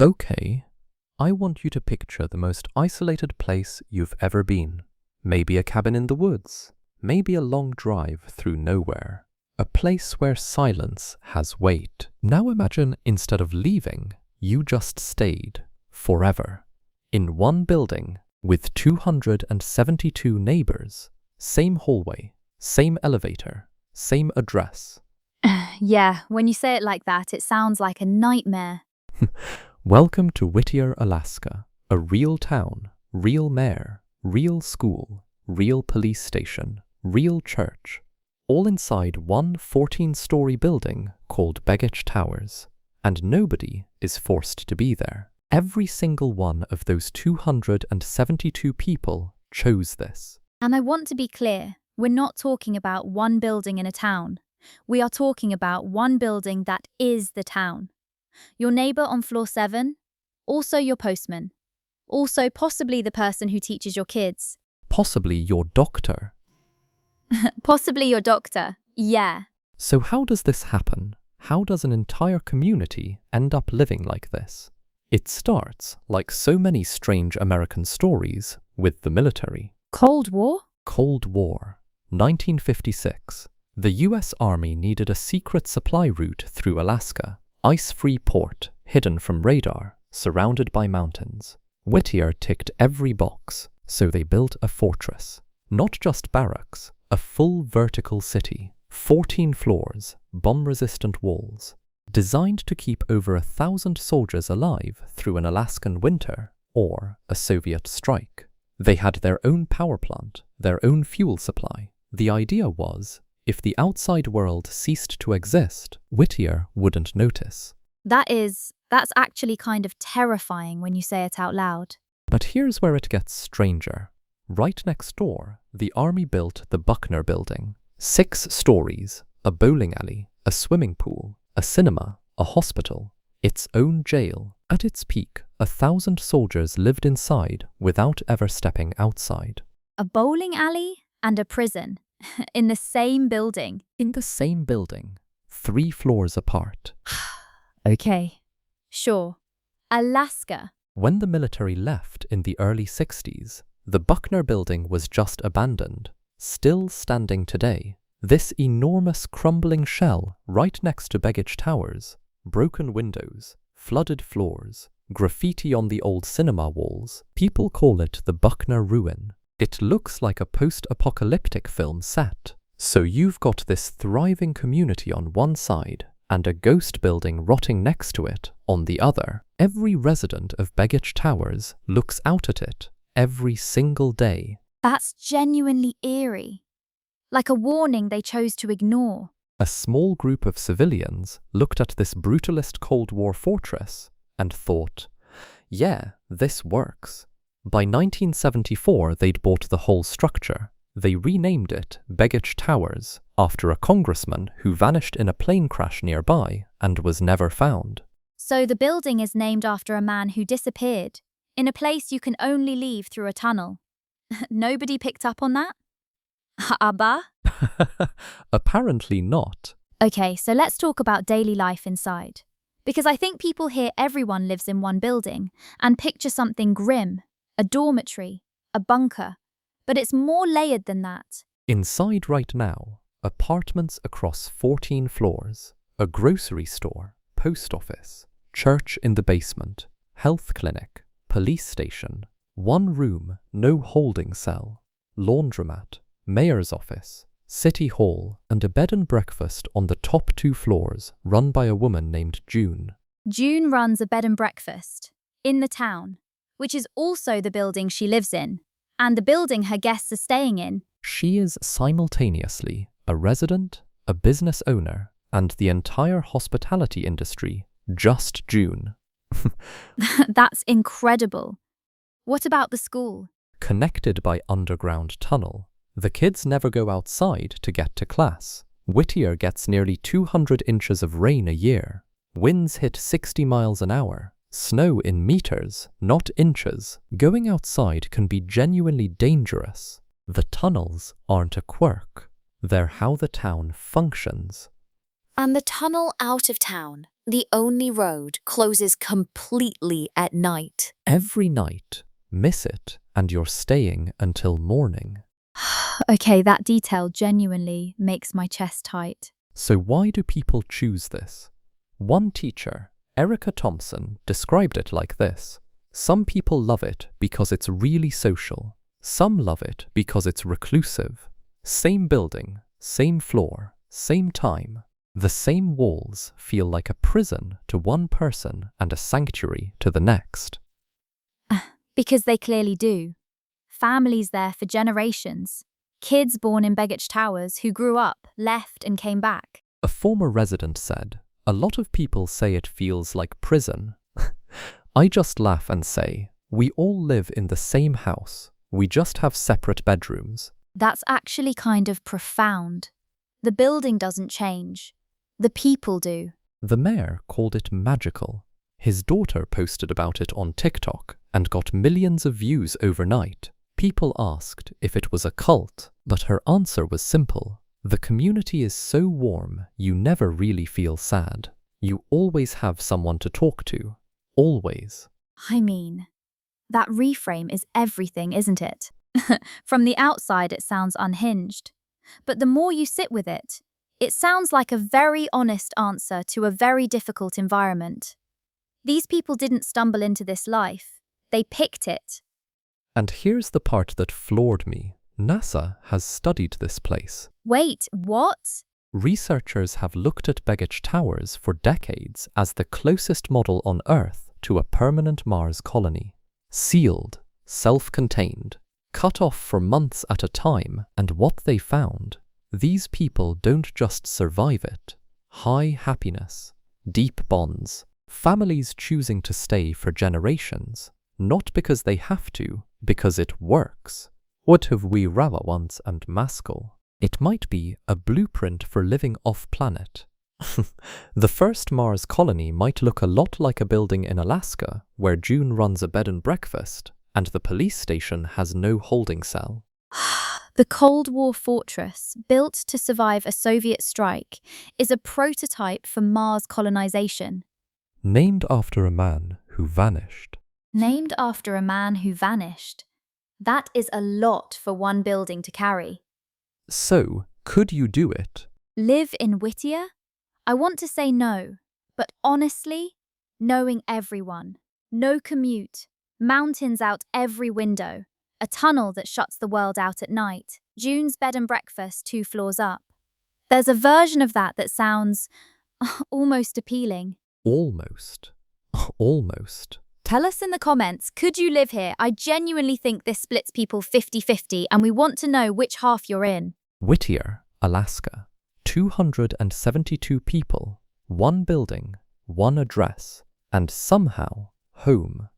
Okay, I want you to picture the most isolated place you've ever been. Maybe a cabin in the woods, maybe a long drive through nowhere. A place where silence has weight. Now imagine instead of leaving, you just stayed forever. In one building with 272 neighbors, same hallway, same elevator, same address. Yeah, when you say it like that, it sounds like a nightmare. Welcome to Whittier, Alaska, a real town, real mayor, real school, real police station, real church, all inside one 14-story building called Begich Towers, and nobody is forced to be there. Every single one of those 272 people chose this. And I want to be clear, we're not talking about one building in a town. We are talking about one building that is the town. Your neighbor on floor 7, also your postman, also possibly the person who teaches your kids. Possibly your doctor. Possibly your doctor, yeah. So how does this happen? How does an entire community end up living like this? It starts, like so many strange American stories, with the military. Cold War? Cold War, 1956. The US Army needed a secret supply route through Alaska. Ice-free port, hidden from radar, surrounded by mountains. Whittier ticked every box, so they built a fortress. Not just barracks, a full vertical city. 14 floors, bomb-resistant walls. Designed to keep over 1,000 soldiers alive through an Alaskan winter or a Soviet strike. They had their own power plant, their own fuel supply. The idea was, if the outside world ceased to exist, Whittier wouldn't notice. That's actually kind of terrifying when you say it out loud. But here's where it gets stranger. Right next door, the army built the Buckner Building. 6 stories, a bowling alley, a swimming pool, a cinema, a hospital, its own jail. At its peak, 1,000 soldiers lived inside without ever stepping outside. A bowling alley and a prison. In the same building. In the same building, 3 floors apart. Okay, sure. Alaska. When the military left in the early 60s, the Buckner Building was just abandoned, still standing today. This enormous crumbling shell right next to Begich Towers, broken windows, flooded floors, graffiti on the old cinema walls. People call it the Buckner Ruin. It looks like a post-apocalyptic film set. So you've got this thriving community on one side and a ghost building rotting next to it on the other. Every resident of Begich Towers looks out at it every single day. That's genuinely eerie. Like a warning they chose to ignore. A small group of civilians looked at this brutalist Cold War fortress and thought, yeah, this works. By 1974, they'd bought the whole structure. They renamed it Begich Towers after a congressman who vanished in a plane crash nearby and was never found. So the building is named after a man who disappeared, in a place you can only leave through a tunnel. Nobody picked up on that? Abba? Apparently not. Okay, so let's talk about daily life inside. Because I think people hear everyone lives in one building and picture something grim. A dormitory, a bunker, but it's more layered than that. Inside right now, apartments across 14 floors, a grocery store, post office, church in the basement, health clinic, police station, one room, no holding cell, laundromat, mayor's office, city hall, and a bed and breakfast on the top 2 floors run by a woman named June. June runs a bed and breakfast in the town, which is also the building she lives in, and the building her guests are staying in. She is simultaneously a resident, a business owner, and the entire hospitality industry, just June. That's incredible. What about the school? Connected by underground tunnel. The kids never go outside to get to class. Whittier gets nearly 200 inches of rain a year. Winds hit 60 miles an hour. Snow in meters, not inches. Going outside can be genuinely dangerous. The tunnels aren't a quirk. They're how the town functions. And the tunnel out of town, The only road closes completely at night. Every night, miss it, and you're staying until morning. Okay, that detail genuinely makes my chest tight. So why do people choose this? One teacher, Erica Thompson, described it like this. Some people love it because it's really social. Some love it because it's reclusive. Same building, same floor, same time. The same walls feel like a prison to one person and a sanctuary to the next. Because they clearly do. Families there for generations. Kids born in Begich Towers who grew up, left and came back. A former resident said, "A lot of people say it feels like prison." I just laugh and say, we all live in the same house. We just have separate bedrooms. That's actually kind of profound. The building doesn't change. The people do. The mayor called it magical. His daughter posted about it on TikTok and got millions of views overnight. People asked if it was a cult, but her answer was simple. The community is so warm, you never really feel sad. You always have someone to talk to. Always. I mean, that reframe is everything, isn't it? From the outside, it sounds unhinged. But the more you sit with it, it sounds like a very honest answer to a very difficult environment. These people didn't stumble into this life. They picked it. And here's the part that floored me. NASA has studied this place. Wait, what? Researchers have looked at Begich Towers for decades as the closest model on Earth to a permanent Mars colony. Sealed, self-contained, cut off for months at a time, and what they found, these people don't just survive it. High happiness, deep bonds, families choosing to stay for generations, not because they have to, because it works. What have we rawa once and maskell? It might be a blueprint for living off-planet. The first Mars colony might look a lot like a building in Alaska where June runs a bed and breakfast and the police station has no holding cell. The Cold War fortress, built to survive a Soviet strike, is a prototype for Mars colonization. Named after a man who vanished. Named after a man who vanished. That is a lot for one building to carry. So, could you do it? Live in Whittier? I want to say no, but honestly, knowing everyone, no commute, mountains out every window, a tunnel that shuts the world out at night, June's bed and breakfast 2 floors up. There's a version of that that sounds almost appealing. Almost. Almost. Tell us in the comments, could you live here? I genuinely think this splits people 50-50 and we want to know which half you're in. Whittier, Alaska. 272 people, 1 building, 1 address, and somehow home.